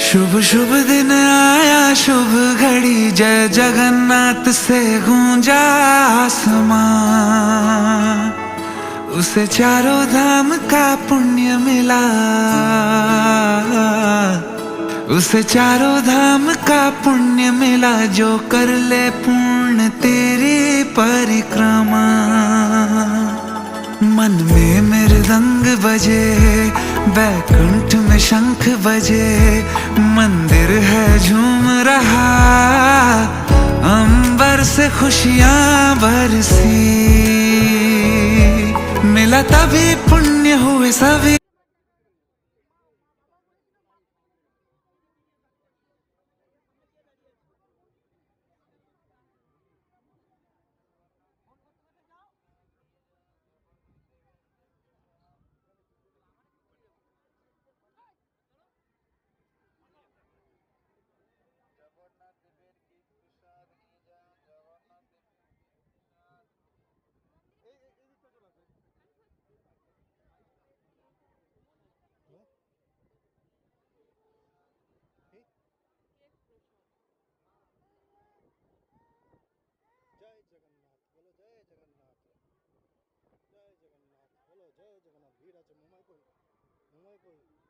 शुभ शुभ दिन आया शुभ घड़ी, जय जगन्नाथ से गूंजा आसमां। उसे चारों धाम का पुण्य मिला, उसे चारों धाम का पुण्य मिला, जो कर ले पूर्ण तेरी परिक्रमा। मन में मृदंग बजे, बैकुंठ में शंख बजे, मंदिर है झूम रहा, अंबर से खुशियां बरसी। मिला तभी पुण्य हुए सभी। जय जगन्नाथ बोलो, जय जगन्नाथ, जय जगन्नाथ बोलो, जय जगन्नाथ। ভিড় আছে মুম্বাই কই, মুম্বাই কই।